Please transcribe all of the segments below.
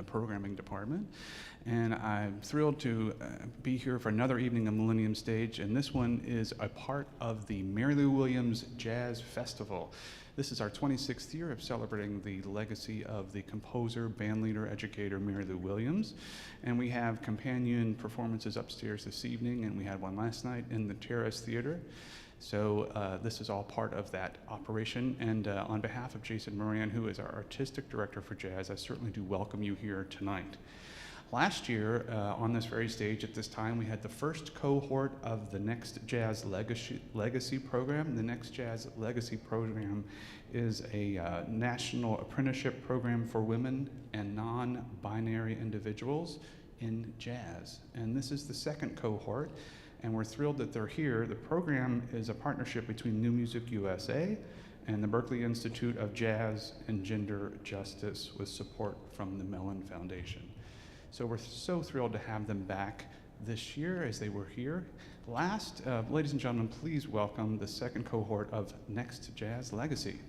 programming department. And I'm thrilled to be here for another evening of Millennium Stage, and this one is a part of the Mary Lou Williams Jazz Festival. This is our 26th year of celebrating the legacy of the composer, bandleader, educator, Mary Lou Williams. And we have companion performances upstairs this evening, and we had one last night in the Terrace Theater. So this is all part of that operation. And on behalf of Jason Moran, who is our artistic director for jazz, I certainly do welcome you here tonight. Last year, on this very stage at this time, we had the first cohort of the Next Jazz Legacy program. The Next Jazz Legacy program is a national apprenticeship program for women and non-binary individuals in jazz. And this is the second cohort, and we're thrilled that they're here. The program is a partnership between New Music USA and the Berklee Institute of Jazz and Gender Justice with support from the Mellon Foundation. So we're so thrilled to have them back this year as they were here last. Ladies and gentlemen, please welcome the second cohort of Next Jazz Legacy.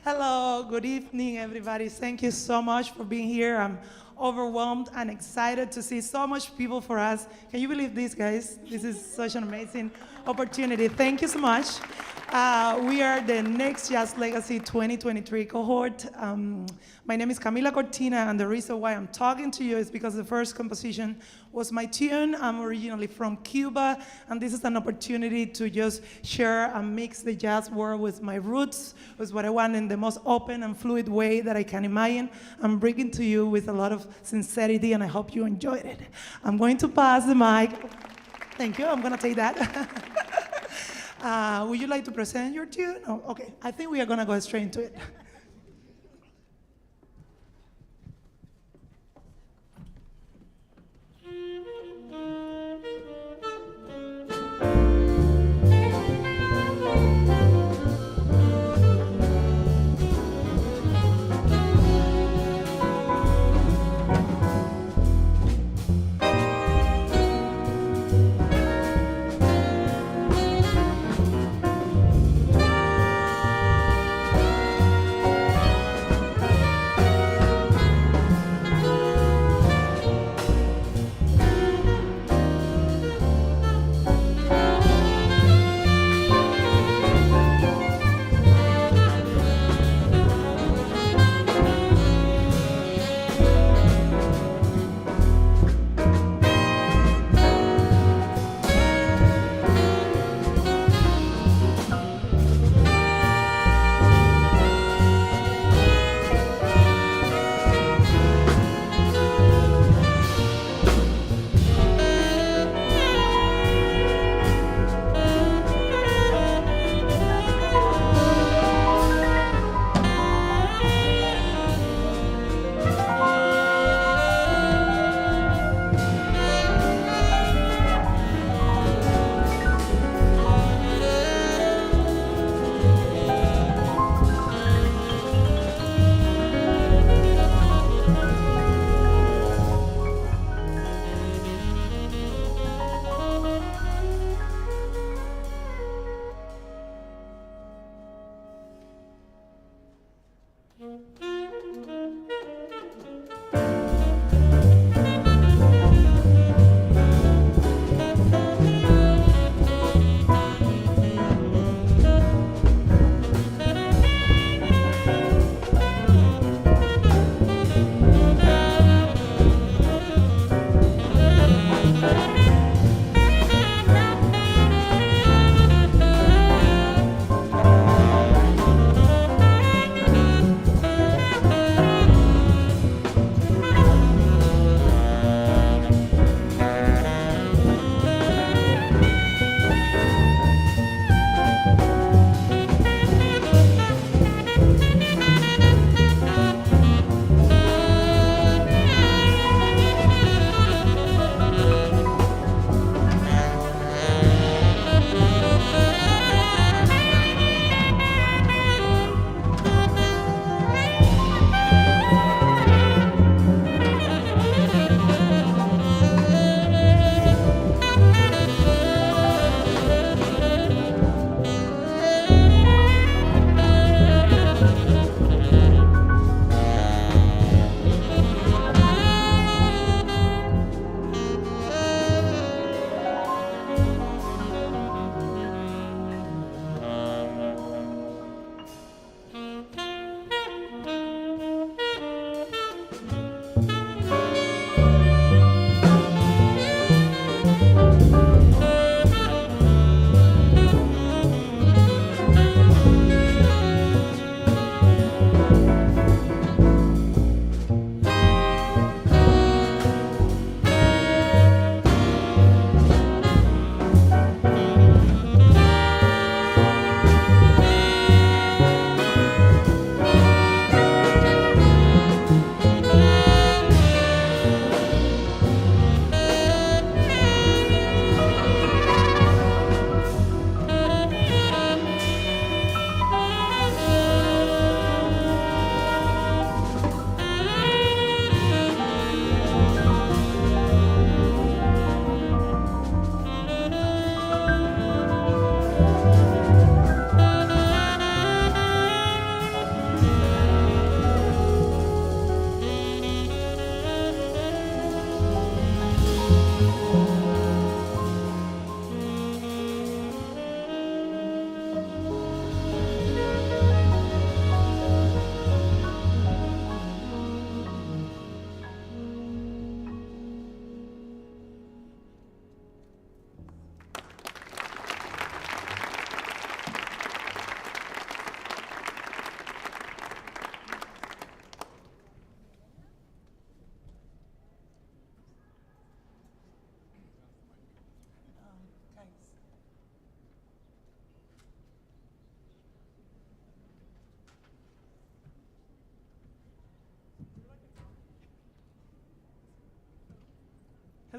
Hello, good evening, everybody. Thank you so much for being here. I'm overwhelmed and excited to see so much people for us. Can you believe this, guys? This is such an amazing opportunity. Thank you so much. We are the Next Jazz Legacy 2023 cohort. My name is Camila Cortina, and the reason why I'm talking to you is because the first composition was my tune. I'm originally from Cuba, and this is an opportunity to just share and mix the jazz world with my roots, with what I want in the most open and fluid way that I can imagine. I'm bringing to you with a lot of sincerity, and I hope you enjoyed it. I'm going to pass the mic. Thank you, I'm gonna take that. Would you like to present your tune? Oh, okay, I think we are gonna go straight into it.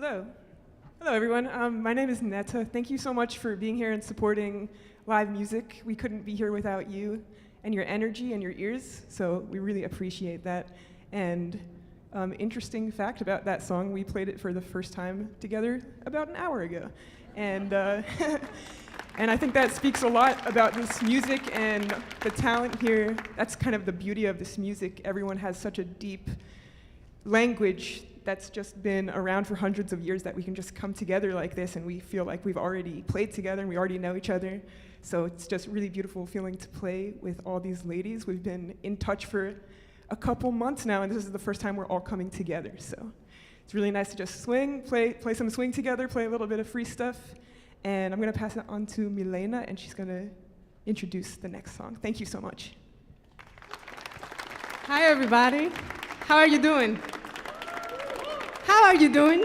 Hello. Hello, everyone. My name is Netta. Thank you so much for being here and supporting live music. We couldn't be here without you and your energy and your ears, so we really appreciate that. And interesting fact about that song, we played it for the first time together about an hour ago. And, and I think that speaks a lot about this music and the talent here. That's kind of the beauty of this music. Everyone has such a deep language that's just been around for hundreds of years that we can just come together like this and we feel like we've already played together and we already know each other. So it's just really beautiful feeling to play with all these ladies. We've been in touch for a couple months now, and this is the first time we're all coming together. So it's really nice to just swing, play some swing together, play a little bit of free stuff. And I'm gonna pass it on to Milena, and she's gonna introduce the next song. Thank you so much. Hi, everybody. How are you doing? How are you doing?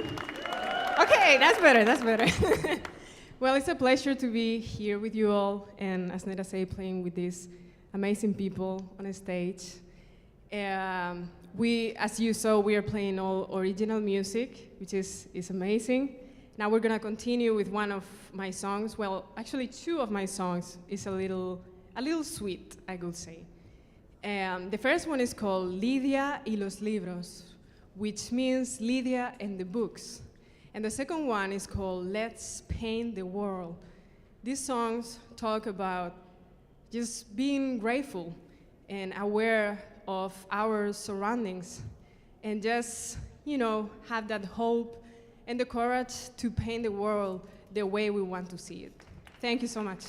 Okay, that's better, that's better. Well, it's a pleasure to be here with you all, and as Neda said, playing with these amazing people on a stage. As you saw, we are playing all original music, which is amazing. Now we're gonna continue with one of my songs. Well, actually, two of my songs is a little sweet, I could say. The first one is called Lidia y los libros, which means Lydia and the books. And the second one is called Let's Paint the World. These songs talk about just being grateful and aware of our surroundings and just, have that hope and the courage to paint the world the way we want to see it. Thank you so much.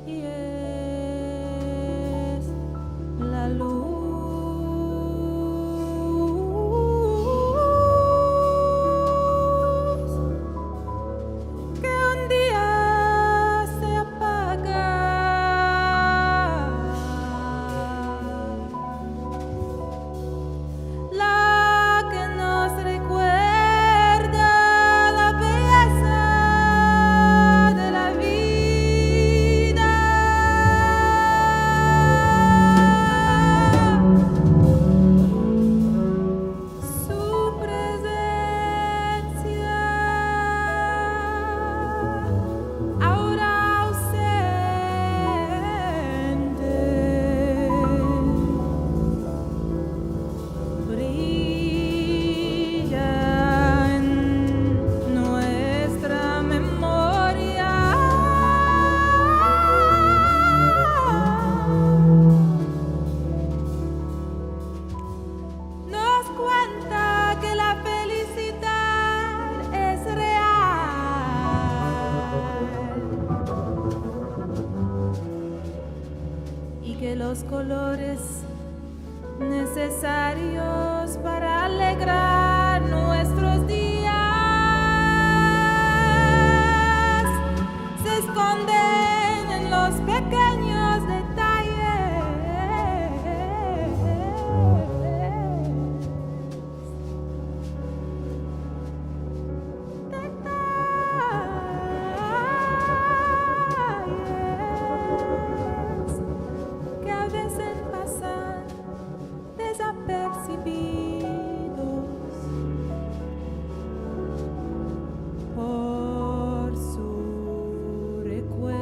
y es la luz que un día se apaga, la que nos recuerda la belleza de la vida. Su presencia ahora ausente brilla en nuestra memoria. Nos cuenta que la felicidad es real y que los colores necesarios para alegrar nuestros días se esconden en los pequeños detalles que a veces pasan desapercibidos por su recuerdo.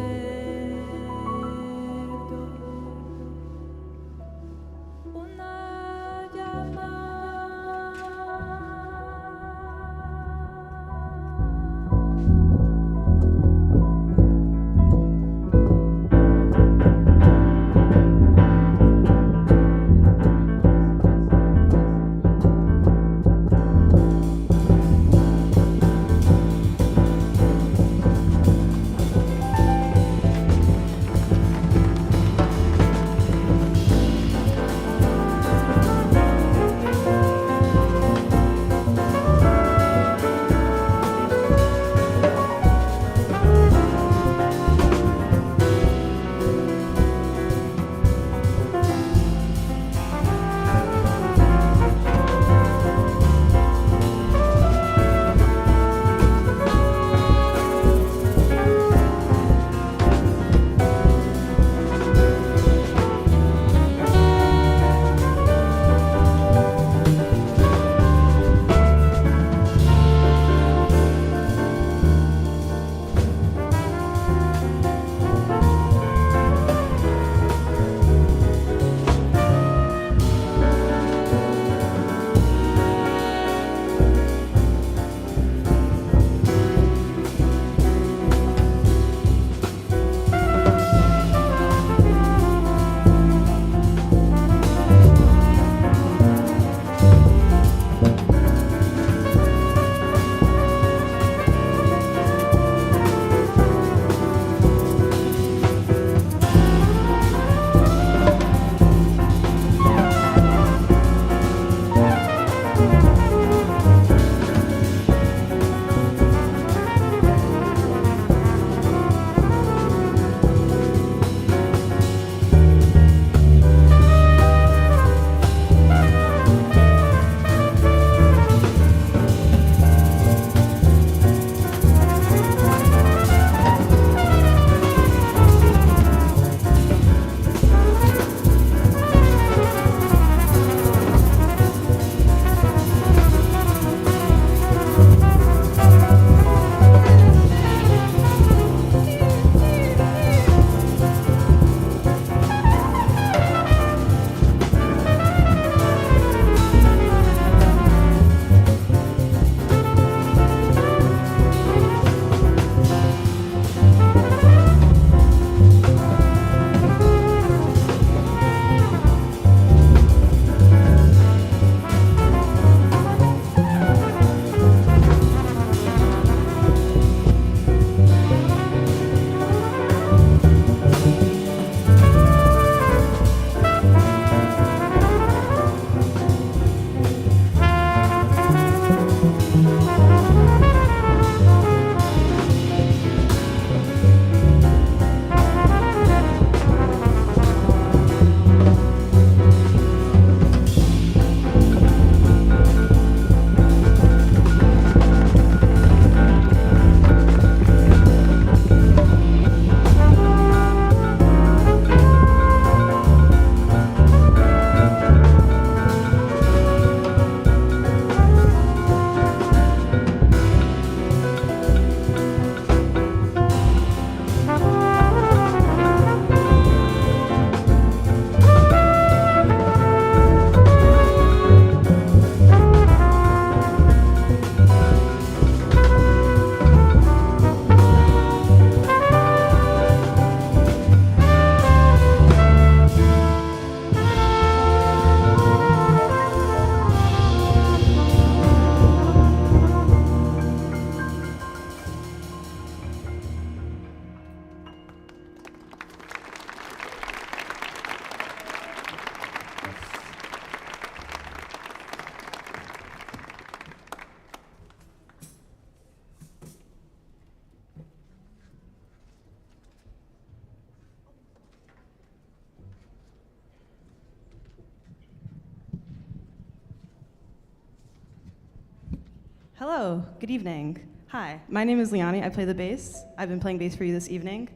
Hello, good evening. Hi, my name is Liani. I play the bass. I've been playing bass for you this evening.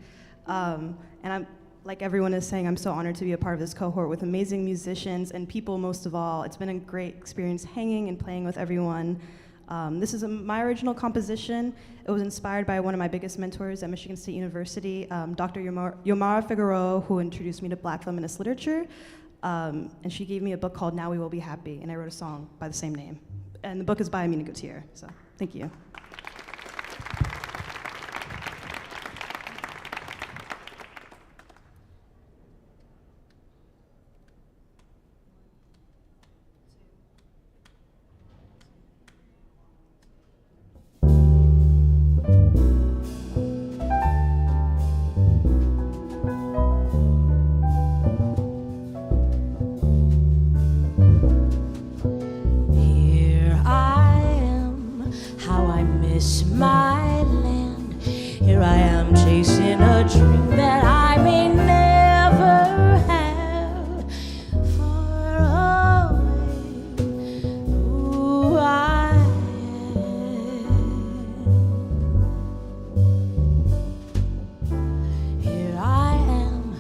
And I'm, like everyone is saying, I'm so honored to be a part of this cohort with amazing musicians and people most of all. It's been a great experience hanging and playing with everyone. This is my original composition. It was inspired by one of my biggest mentors at Michigan State University, Dr. Yomara Figueroa, who introduced me to Black feminist literature. And she gave me a book called Now We Will Be Happy, and I wrote a song by the same name. And the book is by Amina Gutierrez, so thank you. Here I am, how I miss my land. Here I am chasing a dream that I may never have. Far away, who I am. Here I am,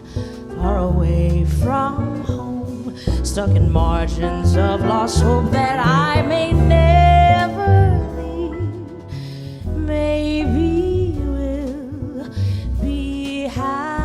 far away from home, stuck in margins of lost hope that I may never leave. Maybe we'll be happy.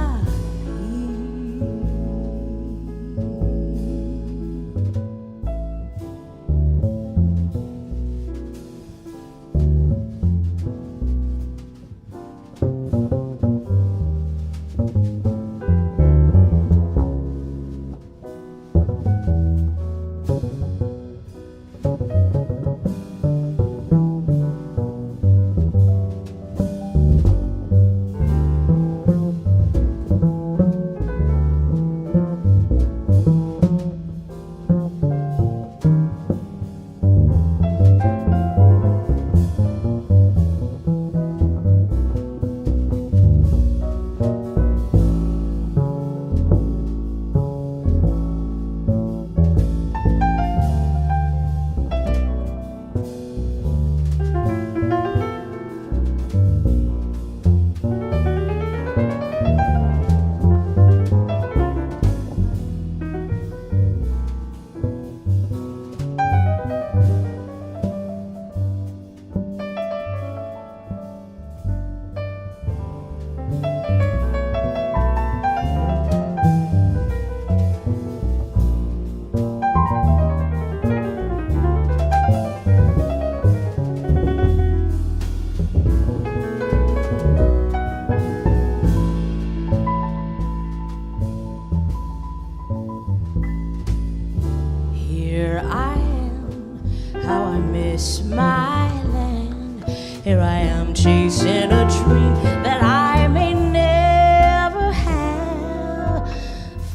Here I am, how I miss my land. Here I am chasing a dream that I may never have.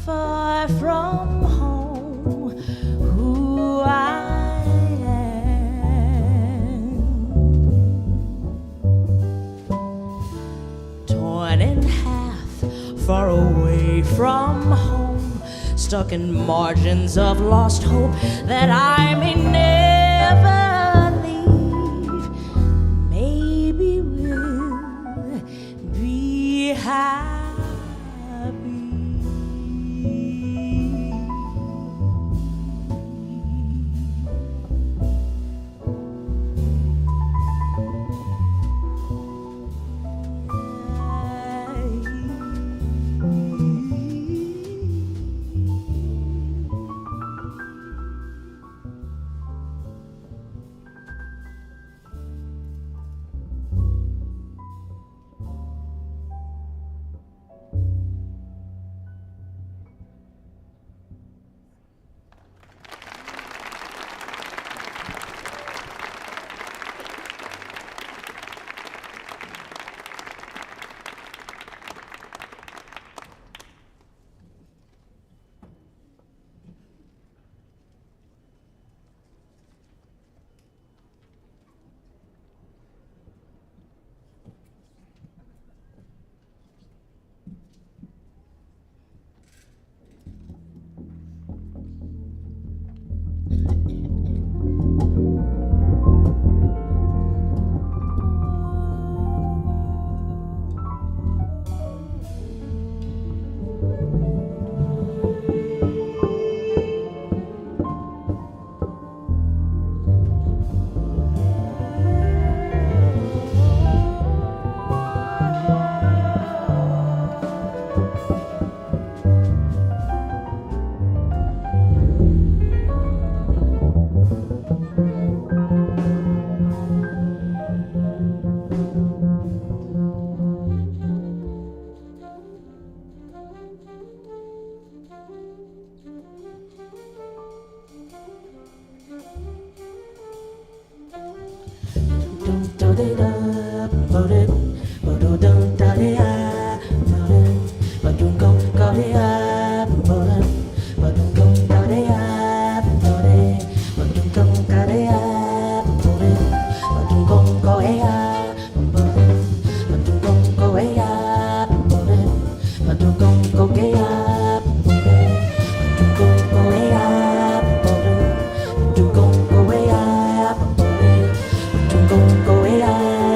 Far from home, who I am. Torn in half, far away from home, stuck in margins of lost hope that I may never leave. Maybe we'll be happy. Go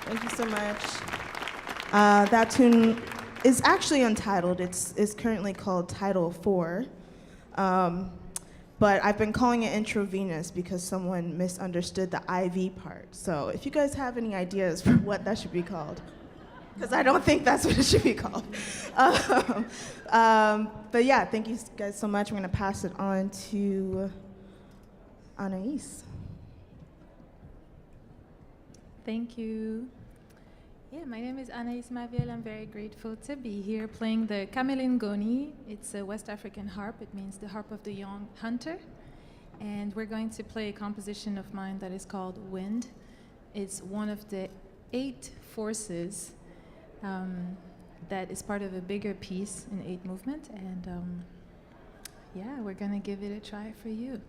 Thank you so much. That tune is actually untitled. It's currently called Title 4. But I've been calling it intravenous because someone misunderstood the IV part. So if you guys have any ideas for what that should be called, because I don't think that's what it should be called. But yeah, thank you guys so much. I'm going to pass it on to Anais. Thank you. Yeah, my name is Anais Maviel. I'm very grateful to be here playing the Kamelingoni. It's a West African harp. It means the harp of the young hunter. And we're going to play a composition of mine that is called Wind. It's one of the 8 forces that is part of a bigger piece in 8 movement. And yeah, we're going to give it a try for you.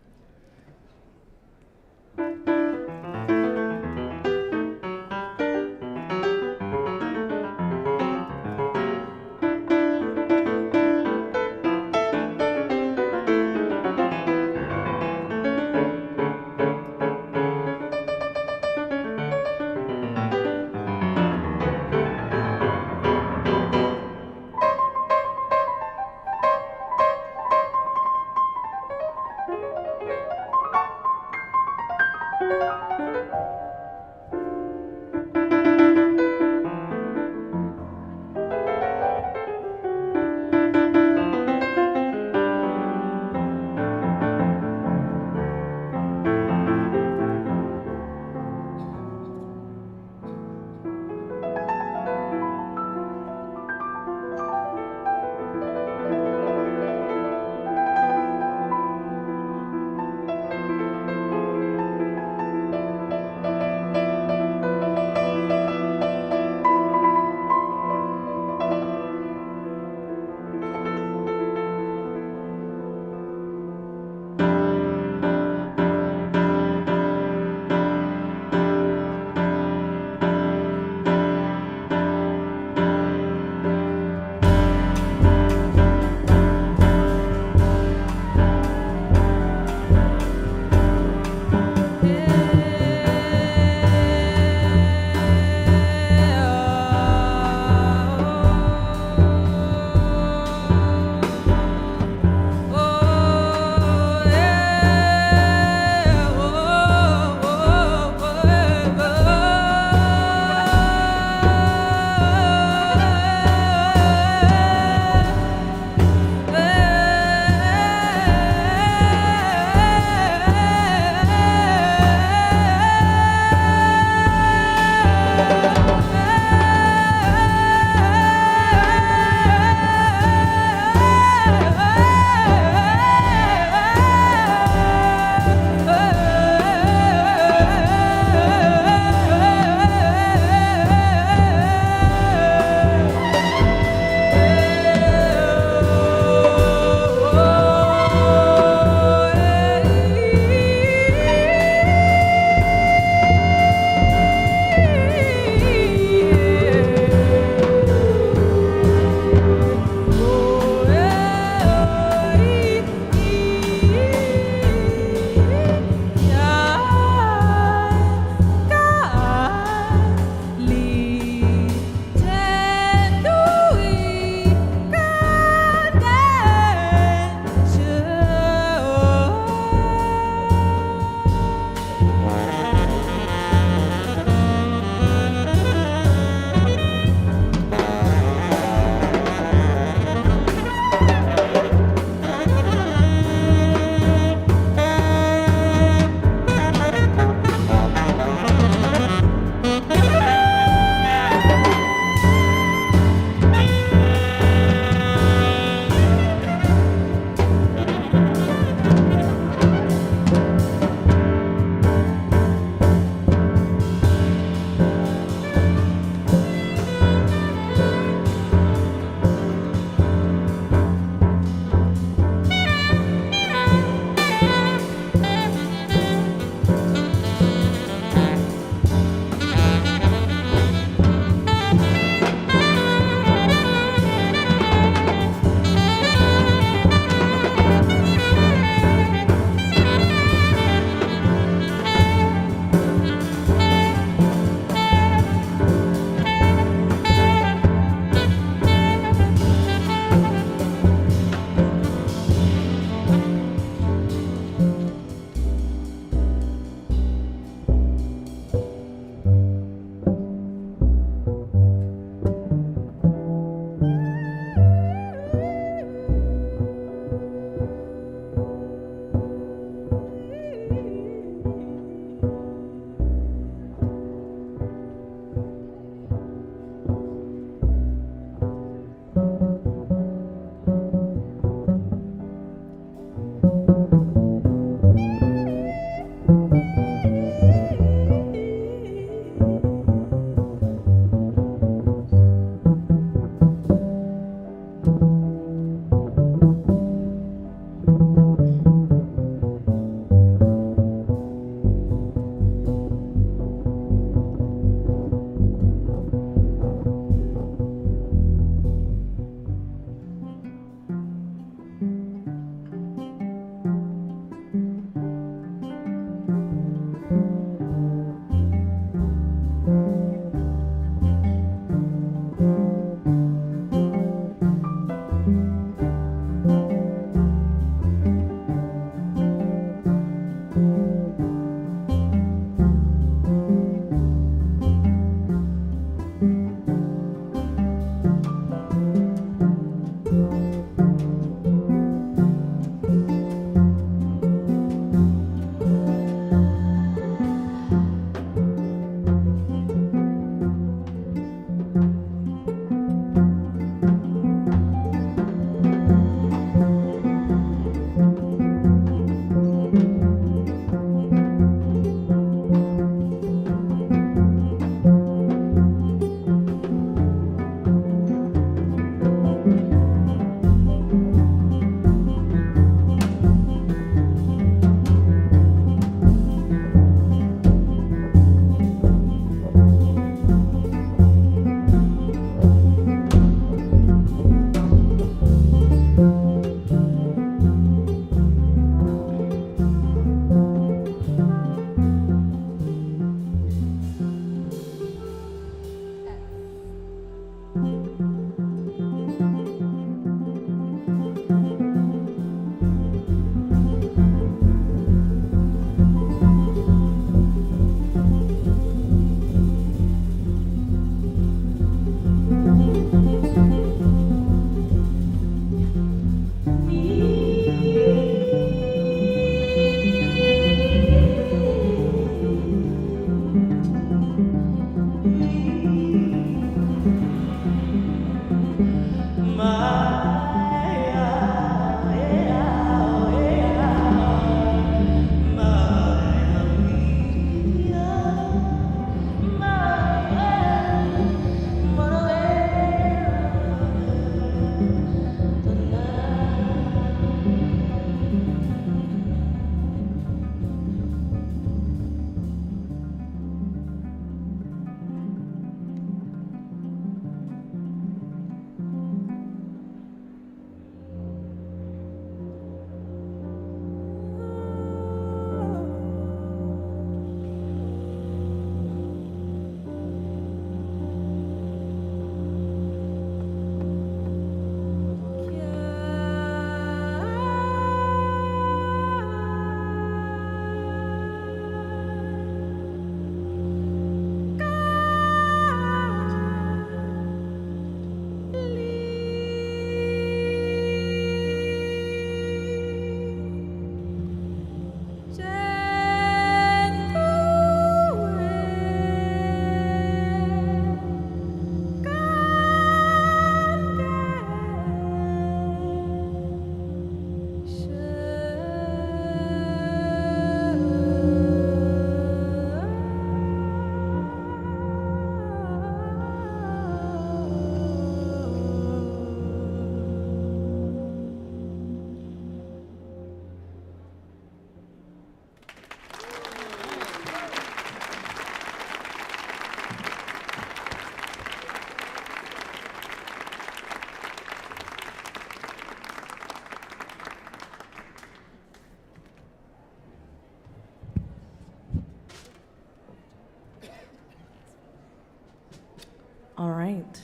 All right.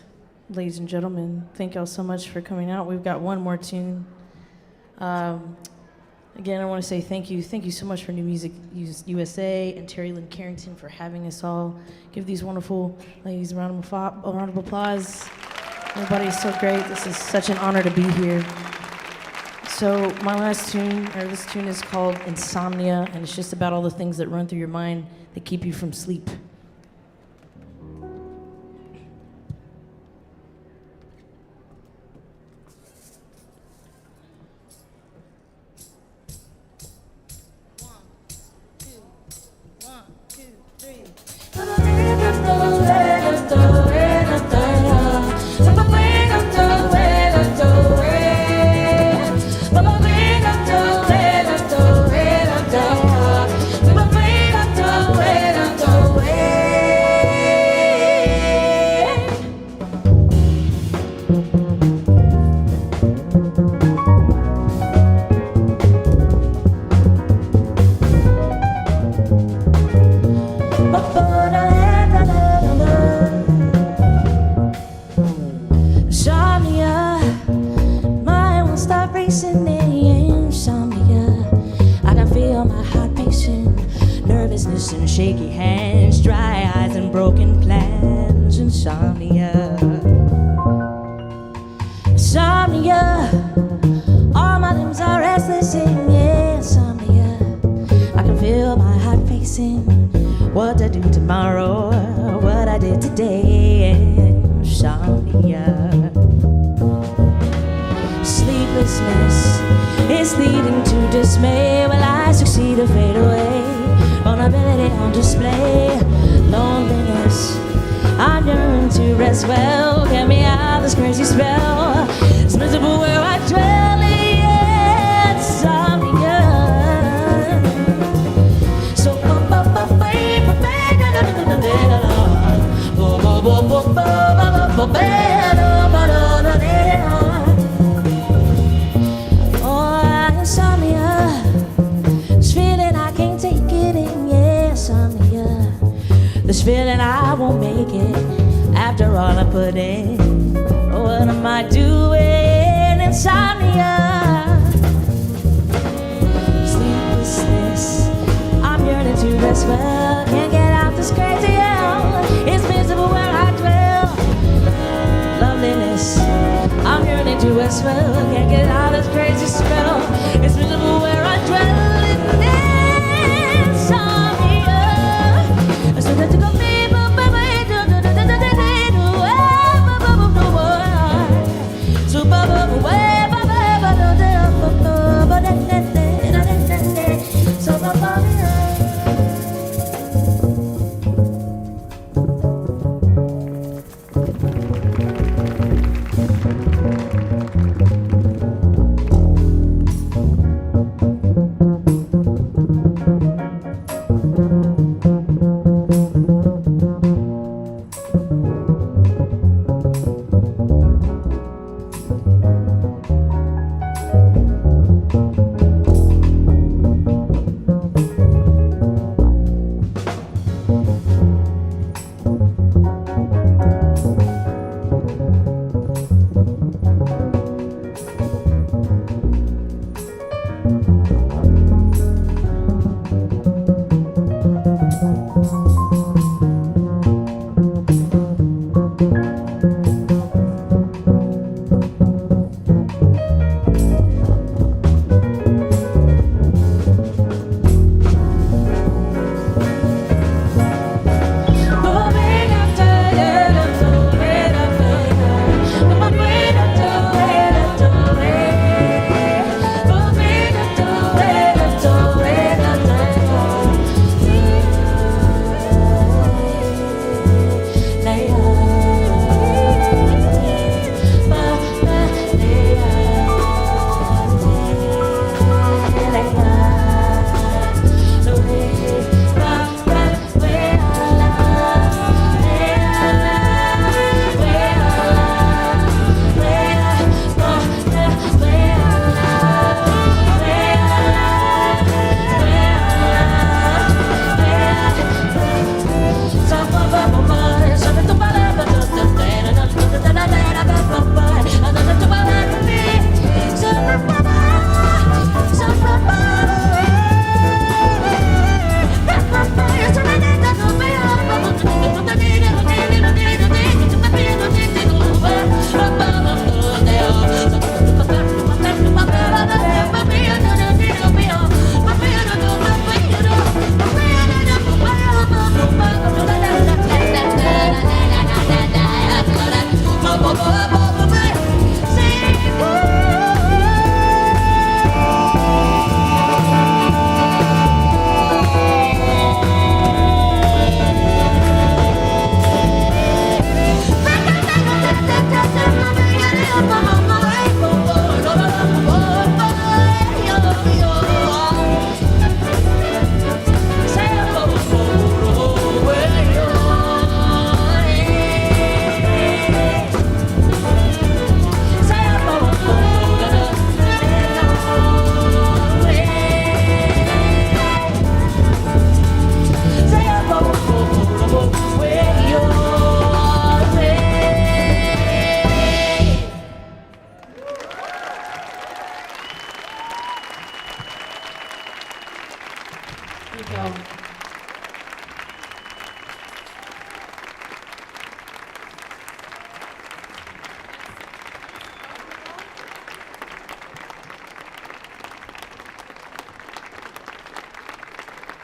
Ladies and gentlemen, thank y'all so much for coming out. We've got one more tune. Again, I want to say thank you. Thank you so much for New Music USA and Terry Lynn Carrington for having us all. Give these wonderful ladies a round of applause. Everybody is so great. This is such an honor to be here. So my last tune, or this tune is called Insomnia, and it's just about all the things that run through your mind that keep you from sleep. And shaky hands, dry eyes, and broken plans. Insomnia, insomnia. All my limbs are restless in insomnia. I can feel my heart racing. What I do tomorrow, what I did today. Insomnia. Sleeplessness is leading to dismay. Will I succeed or fade away? Vulnerability on display, loneliness. I'm yearning to rest well. Get me out of this crazy spell. It's miserable where I dwell. Insomnia. So oh, insomnia. This feeling I can't take it in, yeah, insomnia. This feeling I won't make it after all I put in. What am I doing? Insomnia. Sleeplessness. I'm yearning to rest well. Can't get out this crazy hell. It's miserable where I dwell. Loneliness. I'm yearning to rest well. Can't get out this crazy spell. It's miserable where I dwell. Insomnia. So let's go.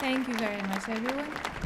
Thank you very much, everyone.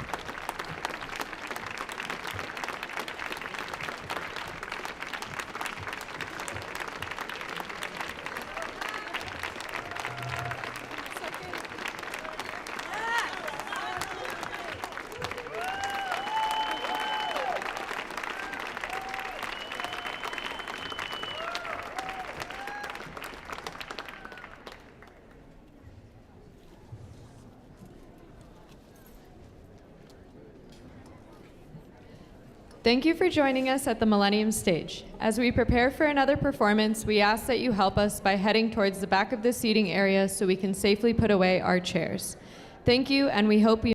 Thank you for joining us at the Millennium Stage. As we prepare for another performance, we ask that you help us by heading towards the back of the seating area so we can safely put away our chairs. Thank you, and we hope you